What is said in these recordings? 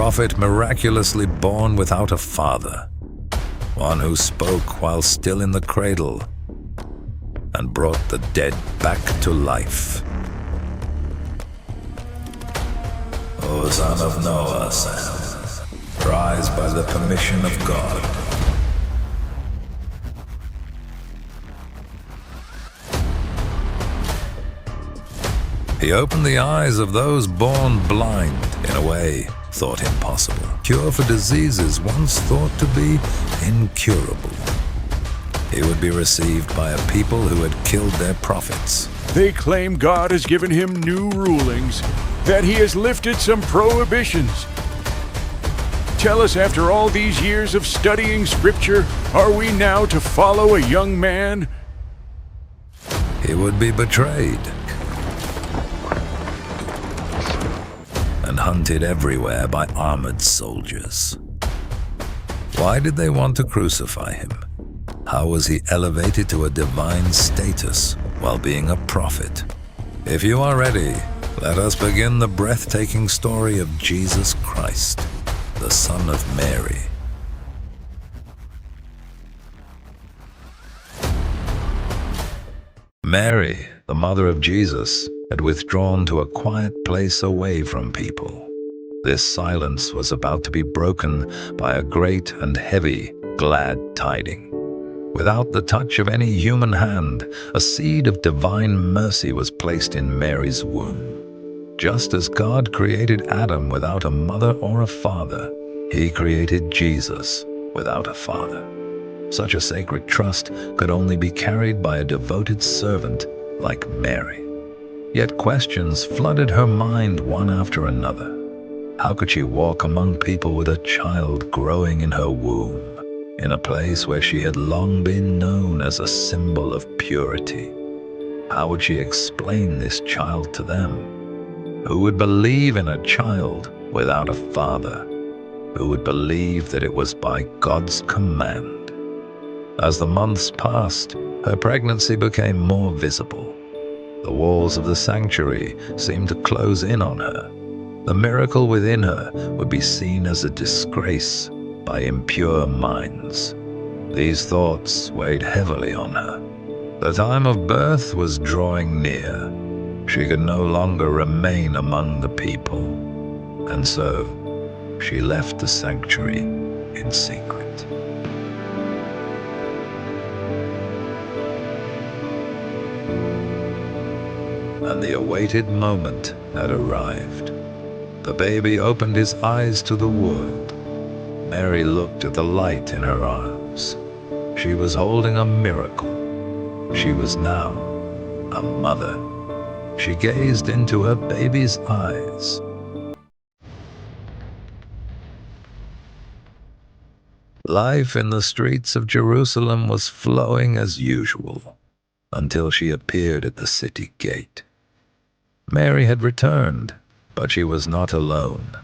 prophet miraculously born without a father, one who spoke while still in the cradle and brought the dead back to life. O son of Noah, Sam, rise by the permission of God. He opened the eyes of those born blind, in a way thought impossible. Cure for diseases once thought to be incurable. He would be received by a people who had killed their prophets. They claim God has given him new rulings, that he has lifted some prohibitions. Tell us, after all these years of studying Scripture, are we now to follow a young man? He would be betrayed and hunted everywhere by armored soldiers. Why did they want to crucify him? How was he elevated to a divine status while being a prophet? If you are ready, let us begin the breathtaking story of Jesus Christ, the Son of Mary. Mary, the mother of Jesus, had withdrawn to a quiet place away from people. This silence was about to be broken by a great and heavy, glad tiding. Without the touch of any human hand, a seed of divine mercy was placed in Mary's womb. Just as God created Adam without a mother or a father, he created Jesus without a father. Such a sacred trust could only be carried by a devoted servant like Mary. Yet questions flooded her mind one after another. How could she walk among people with a child growing in her womb, in a place where she had long been known as a symbol of purity? How would she explain this child to them? Who would believe in a child without a father? Who would believe that it was by God's command? As the months passed, her pregnancy became more visible. The walls of the sanctuary seemed to close in on her. The miracle within her would be seen as a disgrace by impure minds. These thoughts weighed heavily on her. The time of birth was drawing near. She could no longer remain among the people, and so she left the sanctuary in secret. And the awaited moment had arrived. The baby opened his eyes to the world. Mary looked at the light in her arms. She was holding a miracle. She was now a mother. She gazed into her baby's eyes. Life in the streets of Jerusalem was flowing as usual until she appeared at the city gate. Mary had returned, but she was not alone.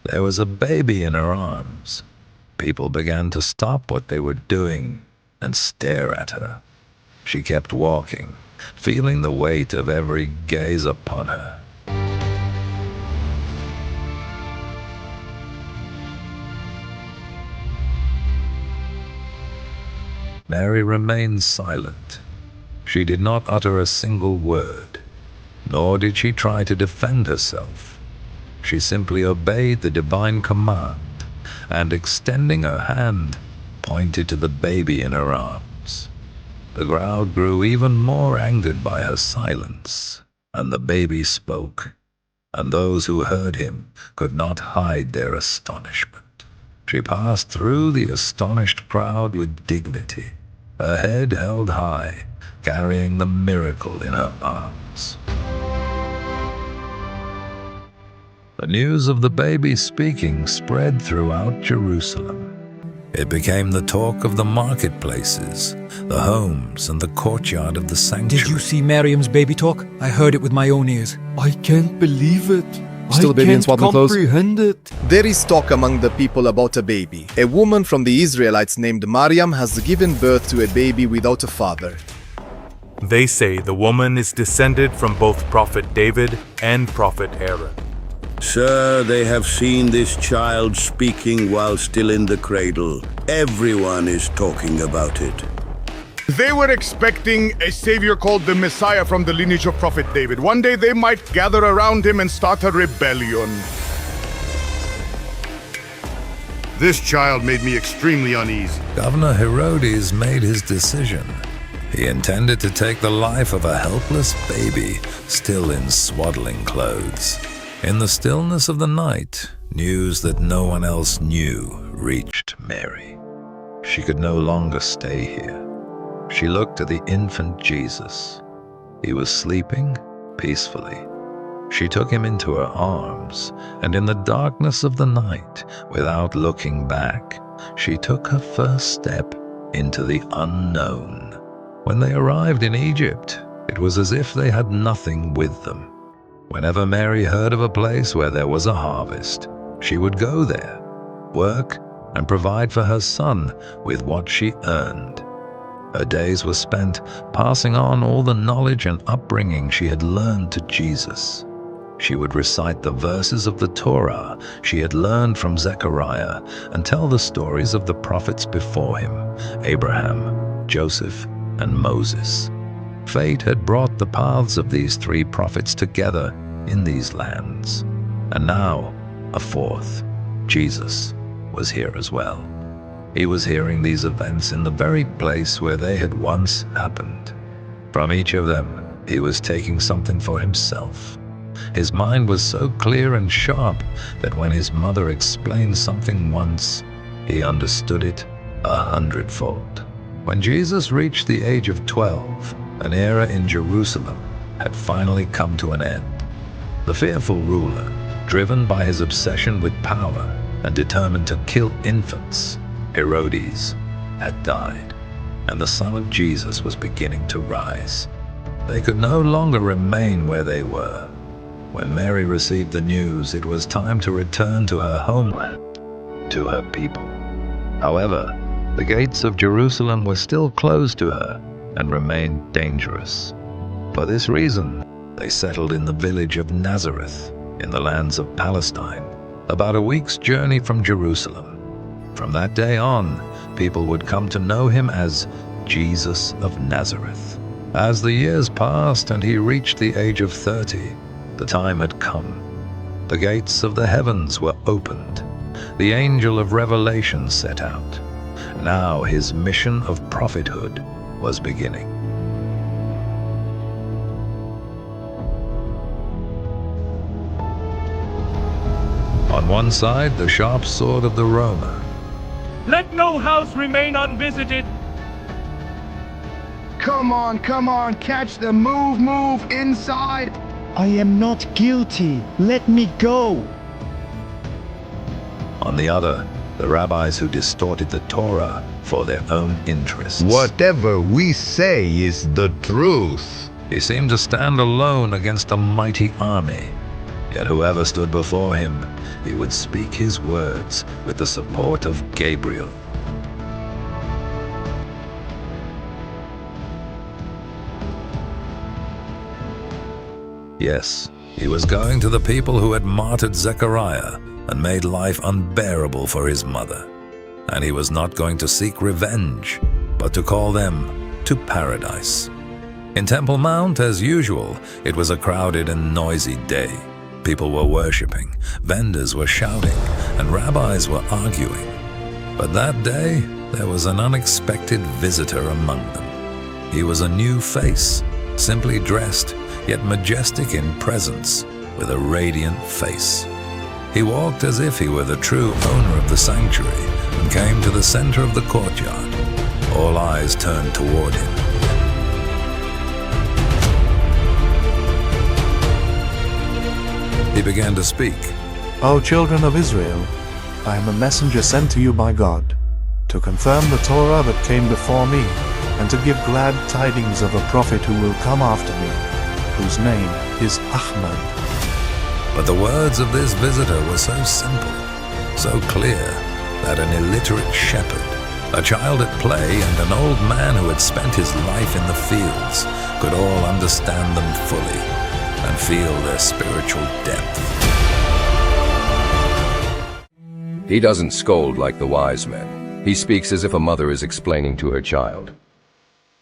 There was a baby in her arms. People began to stop what they were doing and stare at her. She kept walking, feeling the weight of every gaze upon her. Mary remained silent. She did not utter a single word, nor did she try to defend herself. She simply obeyed the divine command and, extending her hand, pointed to the baby in her arms. The crowd grew even more angered by her silence, and the baby spoke, and those who heard him could not hide their astonishment. She passed through the astonished crowd with dignity, her head held high, carrying the miracle in her arms. The news of the baby speaking spread throughout Jerusalem. It became the talk of the marketplaces, the homes, and the courtyard of the sanctuary. Did you see Miriam's baby talk? I heard it with my own ears. I can't believe it. Still a baby in swaddling clothes? I can't comprehend it. There is talk among the people about a baby. A woman from the Israelites named Mariam has given birth to a baby without a father. They say the woman is descended from both Prophet David and Prophet Aaron. Sir, they have seen this child speaking while still in the cradle. Everyone is talking about it. They were expecting a savior called the Messiah from the lineage of Prophet David. One day they might gather around him and start a rebellion. This child made me extremely uneasy. Governor Herodes made his decision. He intended to take the life of a helpless baby, still in swaddling clothes. In the stillness of the night, news that no one else knew reached Mary. She could no longer stay here. She looked at the infant Jesus. He was sleeping peacefully. She took him into her arms, and in the darkness of the night, without looking back, she took her first step into the unknown. When they arrived in Egypt, it was as if they had nothing with them. Whenever Mary heard of a place where there was a harvest, she would go there, work, and provide for her son with what she earned. Her days were spent passing on all the knowledge and upbringing she had learned to Jesus. She would recite the verses of the Torah she had learned from Zechariah and tell the stories of the prophets before him, Abraham, Joseph, and Moses. Fate had brought the paths of these three prophets together in these lands. And now, a fourth, Jesus, was here as well. He was hearing these events in the very place where they had once happened. From each of them, he was taking something for himself. His mind was so clear and sharp that when his mother explained something once, he understood it 100-fold. When Jesus reached the age of 12, an era in Jerusalem had finally come to an end. The fearful ruler, driven by his obsession with power and determined to kill infants, Herodes, had died, and the Son of Jesus was beginning to rise. They could no longer remain where they were. When Mary received the news, it was time to return to her homeland, to her people. However, the gates of Jerusalem were still closed to her and remained dangerous. For this reason, they settled in the village of Nazareth, in the lands of Palestine, about a week's journey from Jerusalem. From that day on, people would come to know him as Jesus of Nazareth. As the years passed and he reached the age of 30, the time had come. The gates of the heavens were opened. The angel of revelation set out. Now his mission of prophethood was beginning. On one side, the sharp sword of the Roman. Let no house remain unvisited. Come on, catch them, move, inside. I am not guilty. Let me go. On the other, the rabbis who distorted the Torah for their own interests. Whatever we say is the truth. He seemed to stand alone against a mighty army. Yet whoever stood before him, he would speak his words with the support of Gabriel. Yes, he was going to the people who had martyred Zechariah and made life unbearable for his mother. And he was not going to seek revenge, but to call them to paradise. In Temple Mount, as usual, it was a crowded and noisy day. People were worshiping, vendors were shouting, and rabbis were arguing. But that day, there was an unexpected visitor among them. He was a new face, simply dressed, yet majestic in presence, with a radiant face. He walked as if he were the true owner of the sanctuary and came to the center of the courtyard. All eyes turned toward him. He began to speak. O children of Israel, I am a messenger sent to you by God, to confirm the Torah that came before me, and to give glad tidings of a prophet who will come after me, whose name is Ahmad. But the words of this visitor were so simple, so clear, that an illiterate shepherd, a child at play, and an old man who had spent his life in the fields could all understand them fully and feel their spiritual depth. He doesn't scold like the wise men. He speaks as if a mother is explaining to her child.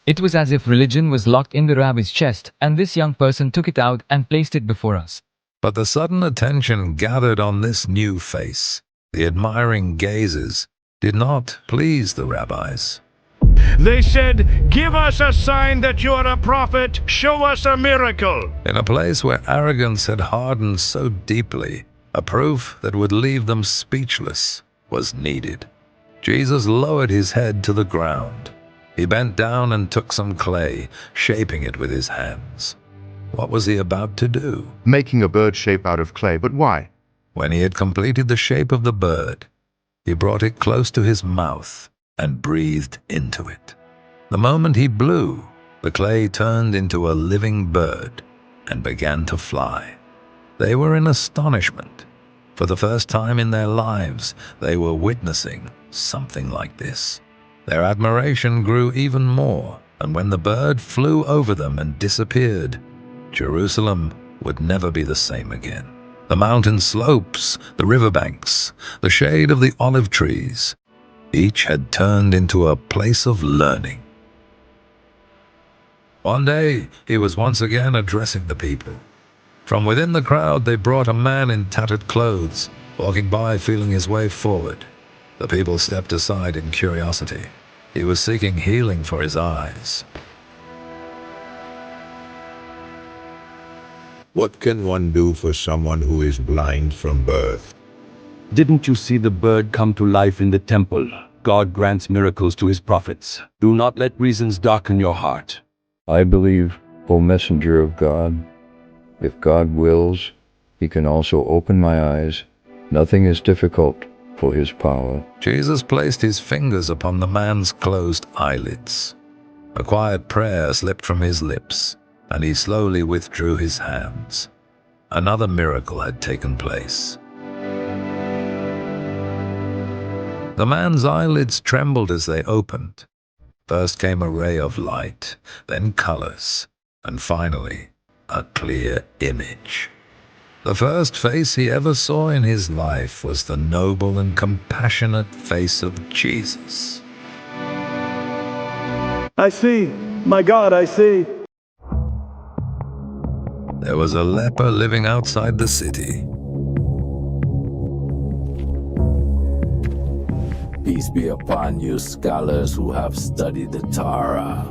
It was as if religion was locked in the rabbi's chest, and this young person took it out and placed it before us. But the sudden attention gathered on this new face, the admiring gazes, did not please the rabbis. They said, "Give us a sign that you are a prophet. Show us a miracle." In a place where arrogance had hardened so deeply, a proof that would leave them speechless was needed. Jesus lowered his head to the ground. He bent down and took some clay, shaping it with his hands. What was he about to do? Making a bird shape out of clay, but why? When he had completed the shape of the bird, he brought it close to his mouth and breathed into it. The moment he blew, the clay turned into a living bird and began to fly. They were in astonishment. For the first time in their lives, they were witnessing something like this. Their admiration grew even more, and when the bird flew over them and disappeared, Jerusalem would never be the same again. The mountain slopes, the riverbanks, the shade of the olive trees, each had turned into a place of learning. One day, he was once again addressing the people. From within the crowd, they brought a man in tattered clothes, walking by feeling his way forward. The people stepped aside in curiosity. He was seeking healing for his eyes. What can one do for someone who is blind from birth? Didn't you see the bird come to life in the temple? God grants miracles to his prophets. Do not let reasons darken your heart. I believe, O messenger of God. If God wills, he can also open my eyes. Nothing is difficult for his power. Jesus placed his fingers upon the man's closed eyelids. A quiet prayer slipped from his lips, and he slowly withdrew his hands. Another miracle had taken place. The man's eyelids trembled as they opened. First came a ray of light, then colors, and finally, a clear image. The first face he ever saw in his life was the noble and compassionate face of Jesus. I see. My God, I see. There was a leper living outside the city. Peace be upon you, scholars who have studied the Torah.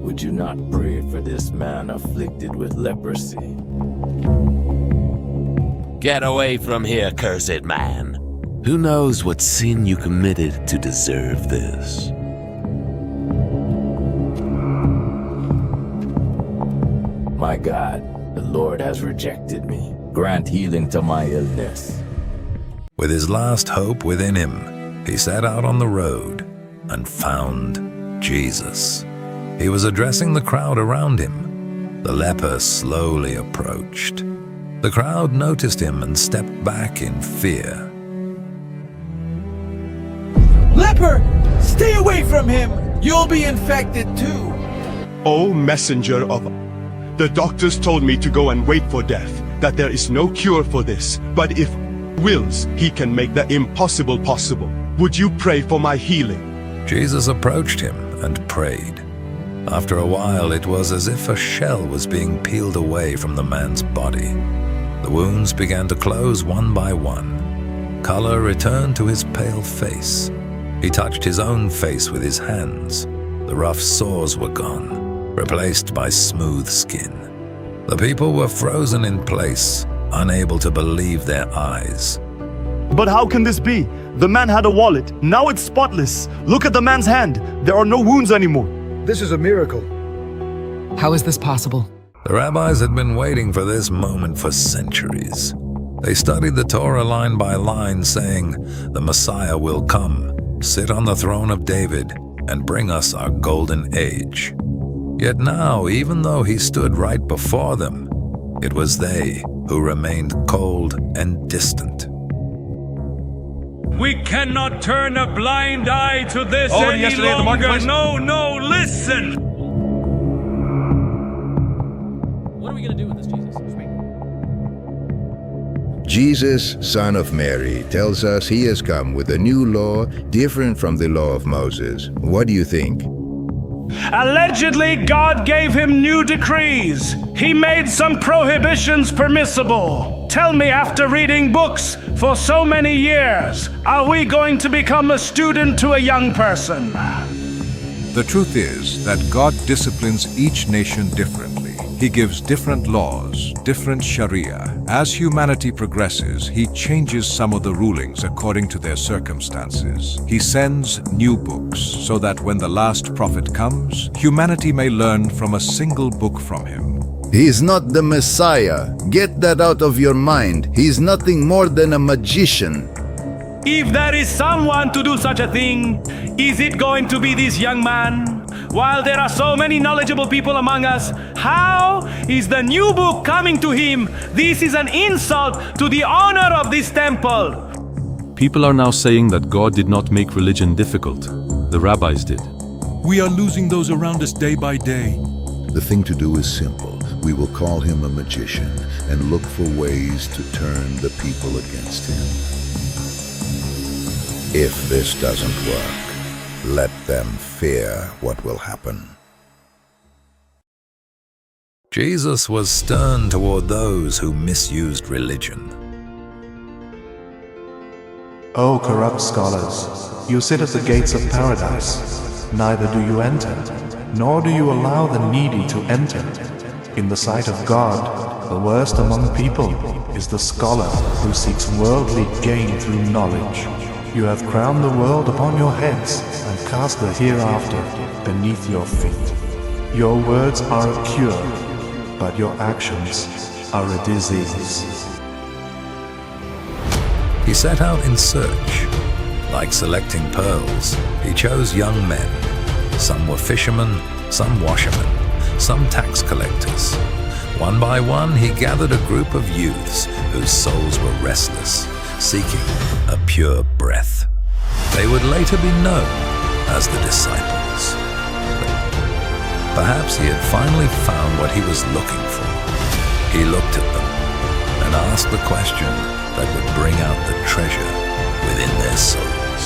Would you not pray for this man afflicted with leprosy? Get away from here, cursed man. Who knows what sin you committed to deserve this? My God, the Lord has rejected me. Grant healing to my illness. With his last hope within him, he set out on the road and found Jesus. He was addressing the crowd around him. The leper slowly approached. The crowd noticed him and stepped back in fear. Leper! Stay away from him! You'll be infected too! O messenger of... The doctors told me to go and wait for death, that there is no cure for this. But if wills, he can make the impossible possible. Would you pray for my healing? Jesus approached him and prayed. After a while, it was as if a shell was being peeled away from the man's body. The wounds began to close one by one. Color returned to his pale face. He touched his own face with his hands. The rough sores were gone, replaced by smooth skin. The people were frozen in place, unable to believe their eyes. But how can this be? The man had a wallet. Now it's spotless. Look at the man's hand. There are no wounds anymore. This is a miracle. How is this possible? The rabbis had been waiting for this moment for centuries. They studied the Torah line by line, saying, "The Messiah will come, sit on the throne of David, and bring us our golden age." Yet now, even though he stood right before them, it was they who remained cold and distant. We cannot turn a blind eye to this any longer. No, listen! What are we going to do with this, Jesus? Jesus, son of Mary, tells us he has come with a new law different from the law of Moses. What do you think? Allegedly, God gave him new decrees. He made some prohibitions permissible. Tell me, after reading books for so many years, are we going to become a student to a young person? The truth is that God disciplines each nation differently. He gives different laws, different sharia. As humanity progresses, he changes some of the rulings according to their circumstances. He sends new books so that when the last prophet comes, humanity may learn from a single book from him. He is not the Messiah. Get that out of your mind. He is nothing more than a magician. If there is someone to do such a thing, is it going to be this young man? While there are so many knowledgeable people among us, how is the new book coming to him? This is an insult to the honor of this temple. People are now saying that God did not make religion difficult. The rabbis did. We are losing those around us day by day. The thing to do is simple. We will call him a magician and look for ways to turn the people against him. If this doesn't work, let them fear what will happen. Jesus was stern toward those who misused religion. O corrupt scholars, you sit at the gates of paradise. Neither do you enter, nor do you allow the needy to enter. In the sight of God, the worst among people is the scholar who seeks worldly gain through knowledge. You have crowned the world upon your heads and cast the hereafter beneath your feet. Your words are a cure, but your actions are a disease. He set out in search. Like selecting pearls, he chose young men. Some were fishermen, some washermen, some tax collectors. One by one, he gathered a group of youths whose souls were restless, seeking a pure breath. They would later be known as the disciples. Perhaps he had finally found what he was looking for. He looked at them and asked the question that would bring out the treasure within their souls.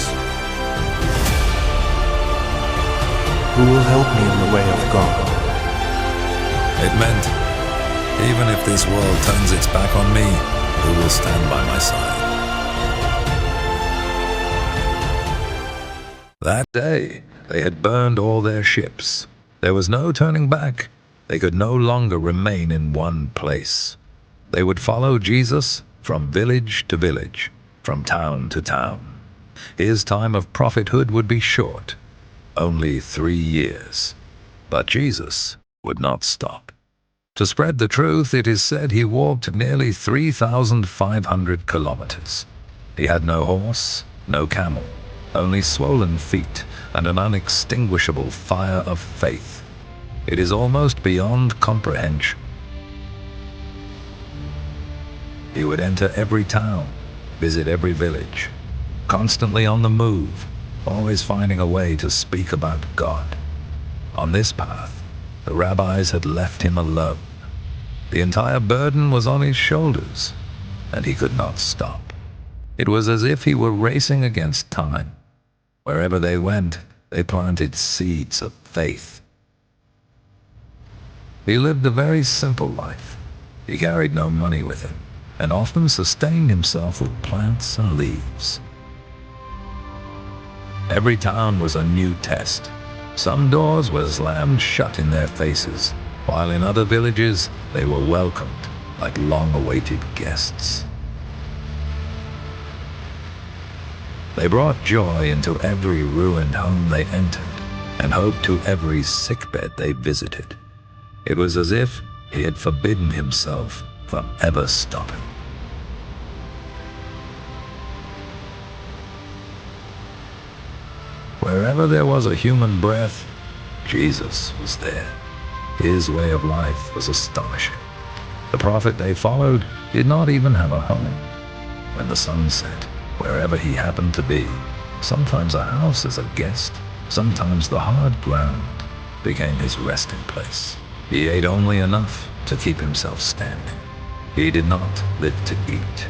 Who will help me in the way of God? It meant, even if this world turns its back on me, who will stand by my side? That day, they had burned all their ships. There was no turning back. They could no longer remain in one place. They would follow Jesus from village to village, from town to town. His time of prophethood would be short, only 3 years. But Jesus would not stop. To spread the truth, it is said he walked nearly 3,500 kilometers. He had no horse, no camel, only swollen feet and an unextinguishable fire of faith. It is almost beyond comprehension. He would enter every town, visit every village, constantly on the move, always finding a way to speak about God. On this path, the rabbis had left him alone. The entire burden was on his shoulders, and he could not stop. It was as if he were racing against time. Wherever they went, they planted seeds of faith. He lived a very simple life. He carried no money with him, and often sustained himself with plants and leaves. Every town was a new test. Some doors were slammed shut in their faces, while in other villages they were welcomed like long-awaited guests. They brought joy into every ruined home they entered, and hope to every sickbed they visited. It was as if he had forbidden himself from ever stopping. Wherever there was a human breath, Jesus was there. His way of life was astonishing. The prophet they followed did not even have a home. When the sun set, wherever he happened to be, sometimes a house as a guest, sometimes the hard ground became his resting place. He ate only enough to keep himself standing. He did not live to eat.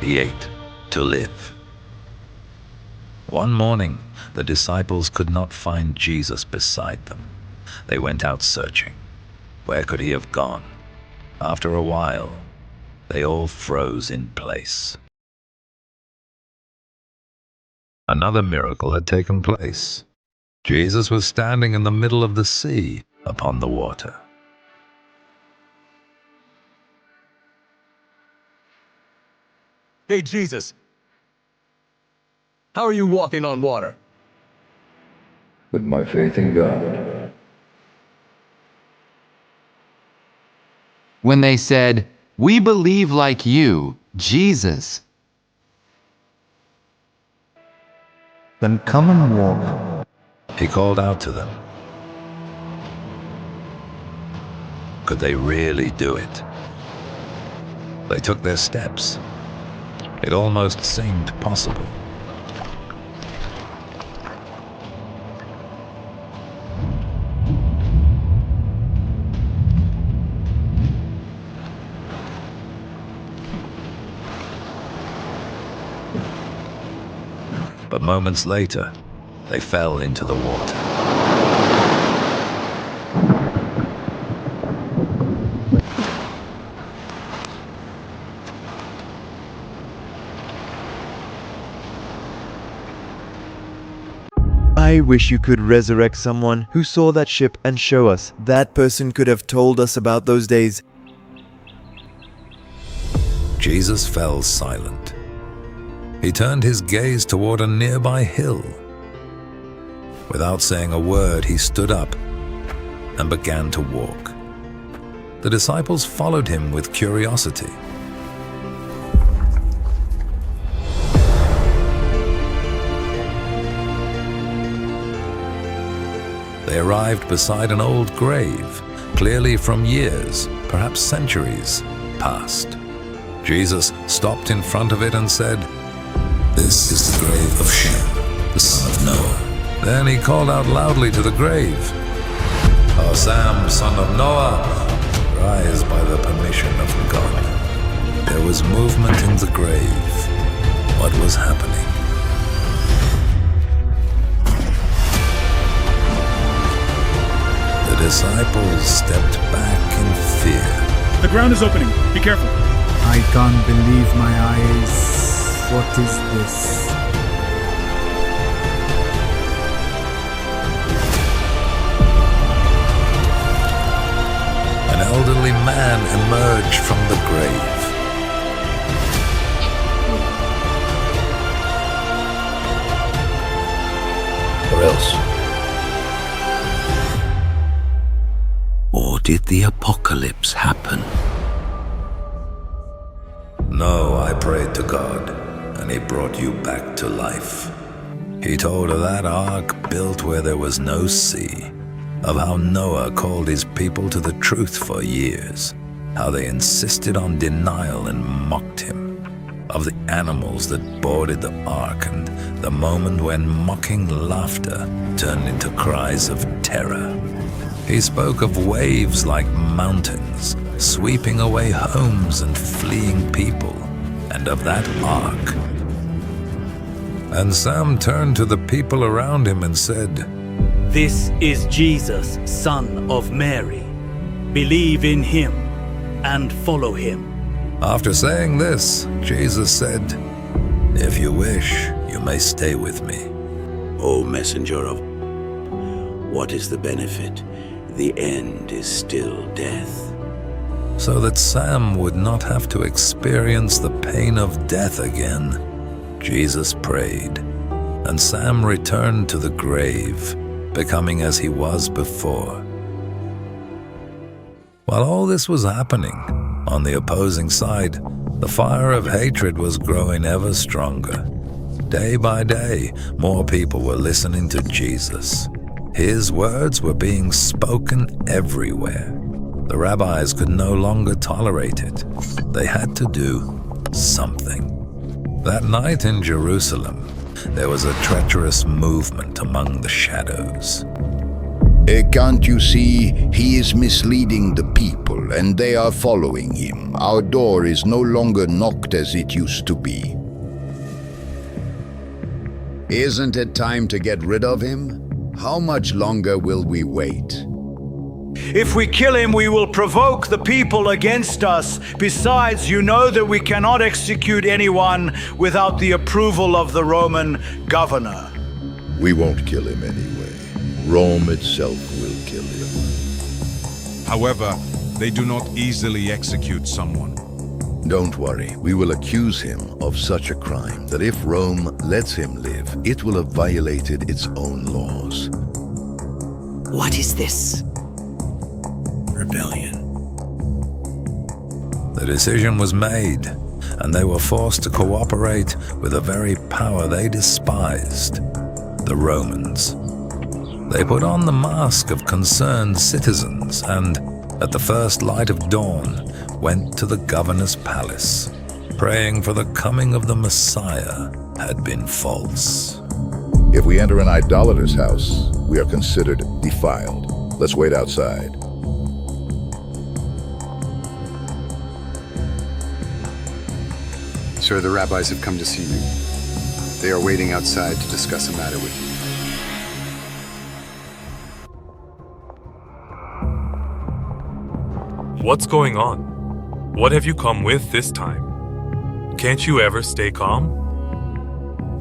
He ate to live. One morning, the disciples could not find Jesus beside them. They went out searching. Where could he have gone? After a while, they all froze in place. Another miracle had taken place. Jesus was standing in the middle of the sea upon the water. Hey, Jesus. How are you walking on water? With my faith in God. When they said, "We believe like you, Jesus." Then come and walk. He called out to them. Could they really do it? They took their steps. It almost seemed possible. But moments later, they fell into the water. I wish you could resurrect someone who saw that ship and show us. That person could have told us about those days. Jesus fell silent. He turned his gaze toward a nearby hill. Without saying a word, he stood up and began to walk. The disciples followed him with curiosity. They arrived beside an old grave, clearly from years, perhaps centuries, past. Jesus stopped in front of it and said, "This is the grave of Shem, the son of Noah." Then he called out loudly to the grave, "O Sam, son of Noah, rise by the permission of God." There was movement in the grave. What was happening? The disciples stepped back in fear. The ground is opening. Be careful. I can't believe my eyes. What is this? An elderly man emerged from the grave. Or else? Or did the apocalypse happen? No, I prayed to God, and he brought you back to life. He told of that ark built where there was no sea, of how Noah called his people to the truth for years, how they insisted on denial and mocked him, of the animals that boarded the ark and the moment when mocking laughter turned into cries of terror. He spoke of waves like mountains, sweeping away homes and fleeing people, and of that ark. And Sam turned to the people around him and said, "This is Jesus, son of Mary. Believe in him and follow him." After saying this, Jesus said, "If you wish, you may stay with me." O messenger of, what is the benefit? The end is still death. So that Sam would not have to experience the pain of death again, Jesus prayed, and Sam returned to the grave, becoming as he was before. While all this was happening, on the opposing side, the fire of hatred was growing ever stronger. Day by day, more people were listening to Jesus. His words were being spoken everywhere. The rabbis could no longer tolerate it. They had to do something. That night in Jerusalem, there was a treacherous movement among the shadows. Can't you see? He is misleading the people, and they are following him. Our door is no longer knocked as it used to be. Isn't it time to get rid of him? How much longer will we wait? If we kill him, we will provoke the people against us. Besides, you know that we cannot execute anyone without the approval of the Roman governor. We won't kill him anyway. Rome itself will kill him. However, they do not easily execute someone. Don't worry, we will accuse him of such a crime that if Rome lets him live, it will have violated its own laws. What is this? Rebellion. The decision was made, and they were forced to cooperate with a very power they despised, the Romans. They put on the mask of concerned citizens and, at the first light of dawn, went to the governor's palace, praying for the coming of the Messiah had been false. If we enter an idolater's house, we are considered defiled. Let's wait outside. Sir, the rabbis have come to see you. They are waiting outside to discuss a matter with you. What's going on? What have you come with this time? Can't you ever stay calm?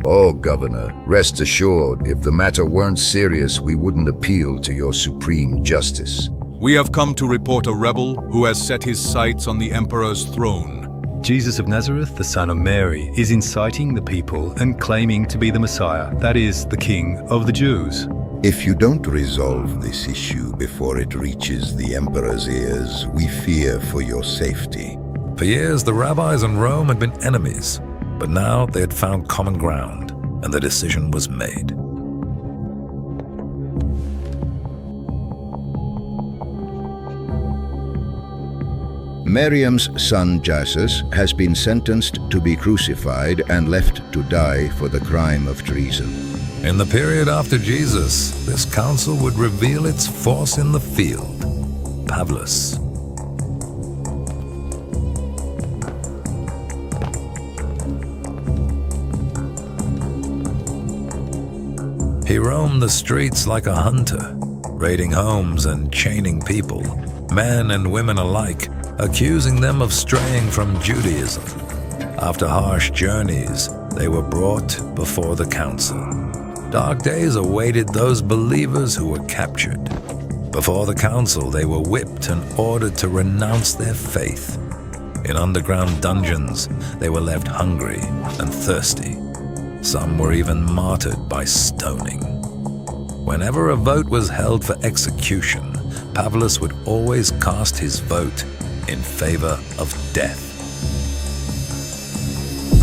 Oh, Governor, rest assured, if the matter weren't serious, we wouldn't appeal to your supreme justice. We have come to report a rebel who has set his sights on the emperor's throne. Jesus of Nazareth, the son of Mary, is inciting the people and claiming to be the Messiah, that is, the King of the Jews. If you don't resolve this issue before it reaches the emperor's ears, we fear for your safety. For years, the rabbis and Rome had been enemies, but now they had found common ground, and the decision was made. Miriam's son Jesus has been sentenced to be crucified and left to die for the crime of treason. In the period after Jesus, this council would reveal its force in the field, Pavlus. He roamed the streets like a hunter, raiding homes and chaining people, men and women alike, accusing them of straying from Judaism. After harsh journeys, they were brought before the council. Dark days awaited those believers who were captured. Before the council, they were whipped and ordered to renounce their faith. In underground dungeons, they were left hungry and thirsty. Some were even martyred by stoning. Whenever a vote was held for execution, Pavlus would always cast his vote in favor of death.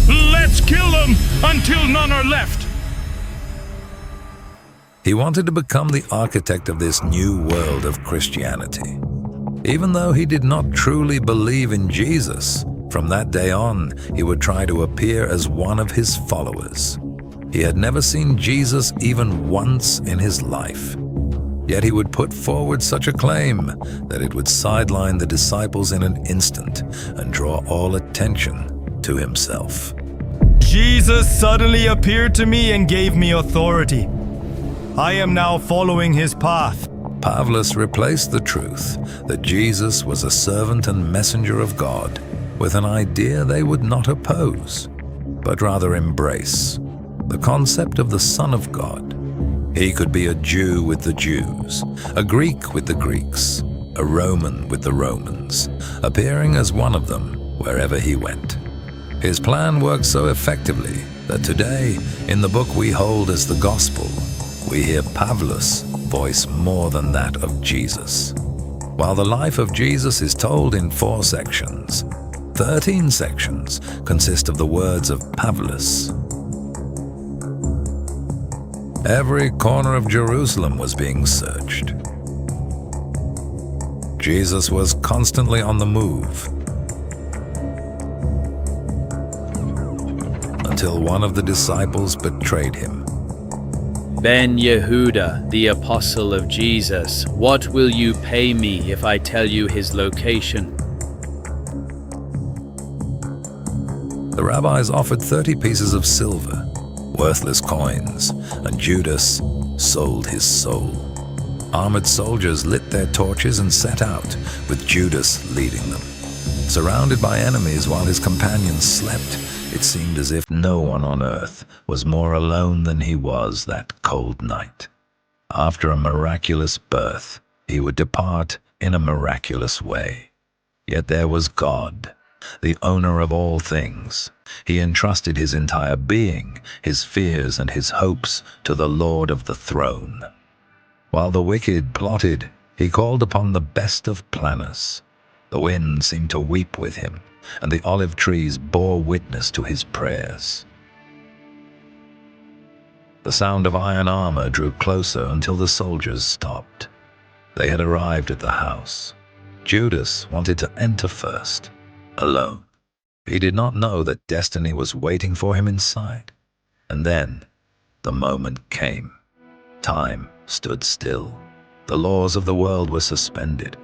Let's kill them until none are left! He wanted to become the architect of this new world of Christianity. Even though he did not truly believe in Jesus, from that day on, he would try to appear as one of his followers. He had never seen Jesus even once in his life. Yet he would put forward such a claim that it would sideline the disciples in an instant and draw all attention to himself. Jesus suddenly appeared to me and gave me authority. I am now following his path. Pavlus replaced the truth that Jesus was a servant and messenger of God with an idea they would not oppose, but rather embrace, the concept of the Son of God. He could be a Jew with the Jews, a Greek with the Greeks, a Roman with the Romans, appearing as one of them wherever he went. His plan worked so effectively that today, in the book we hold as the Gospel, we hear Pavlus' voice more than that of Jesus. While the life of Jesus is told in 4 sections, 13 sections consist of the words of Pavlus. Every corner of Jerusalem was being searched. Jesus was constantly on the move, until one of the disciples betrayed him. Ben Yehuda, the apostle of Jesus, what will you pay me if I tell you his location? The rabbis offered 30 pieces of silver, worthless coins, and Judas sold his soul. Armored soldiers lit their torches and set out, with Judas leading them. Surrounded by enemies while his companions slept, it seemed as if no one on earth was more alone than he was that cold night. After a miraculous birth, he would depart in a miraculous way. Yet there was God, the owner of all things. He entrusted his entire being, his fears and his hopes, to the Lord of the throne. While the wicked plotted, he called upon the best of planners. The wind seemed to weep with him, and the olive trees bore witness to his prayers. The sound of iron armor drew closer until the soldiers stopped. They had arrived at the house. Judas wanted to enter first, alone. He did not know that destiny was waiting for him inside. And then, the moment came. Time stood still. The laws of the world were suspended.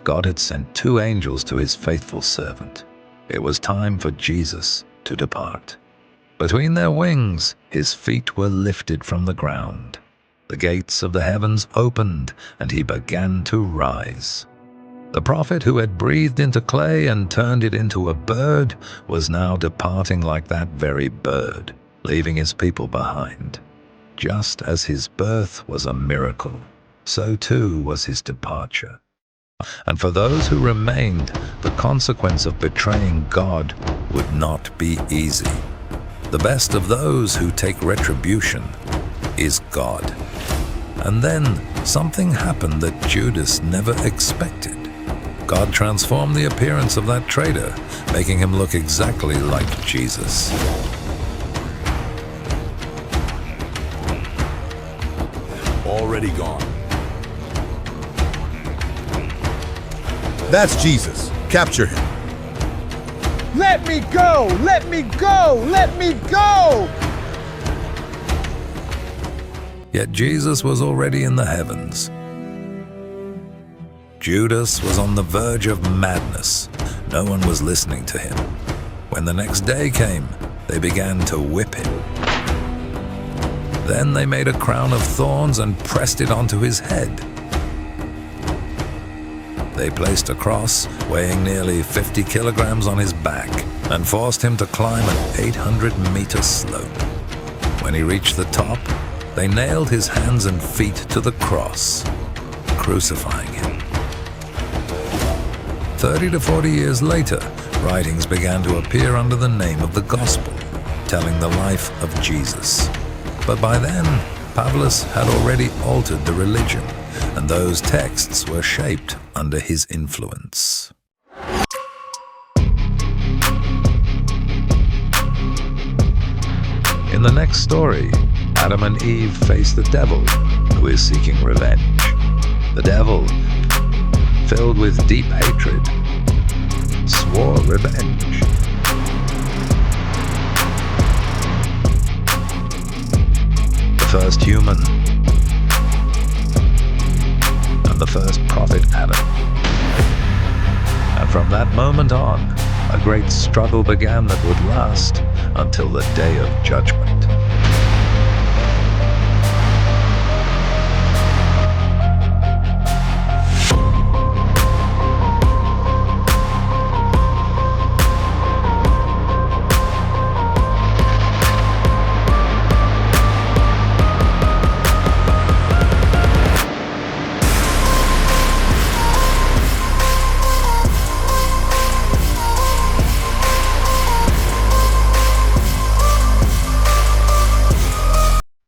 God had sent 2 angels to his faithful servant. It was time for Jesus to depart. Between their wings, his feet were lifted from the ground. The gates of the heavens opened, and he began to rise. The prophet who had breathed into clay and turned it into a bird was now departing like that very bird, leaving his people behind. Just as his birth was a miracle, so too was his departure. And for those who remained, the consequence of betraying God would not be easy. The best of those who take retribution is God. And then something happened that Judas never expected. God transformed the appearance of that traitor, making him look exactly like Jesus. Already gone. That's Jesus. Capture him. Let me go! Let me go! Let me go! Yet Jesus was already in the heavens. Judas was on the verge of madness. No one was listening to him. When the next day came, they began to whip him. Then they made a crown of thorns and pressed it onto his head. They placed a cross weighing nearly 50 kilograms on his back and forced him to climb an 800-meter slope. When he reached the top, they nailed his hands and feet to the cross, crucifying him. 30 to 40 years later, writings began to appear under the name of the Gospel, telling the life of Jesus. But by then, Pavlos had already altered the religion, and those texts were shaped under his influence. In the next story, Adam and Eve face the devil, who is seeking revenge. The devil, filled with deep hatred, swore revenge. The first human and the first prophet Adam. And from that moment on, a great struggle began that would last until the day of judgment.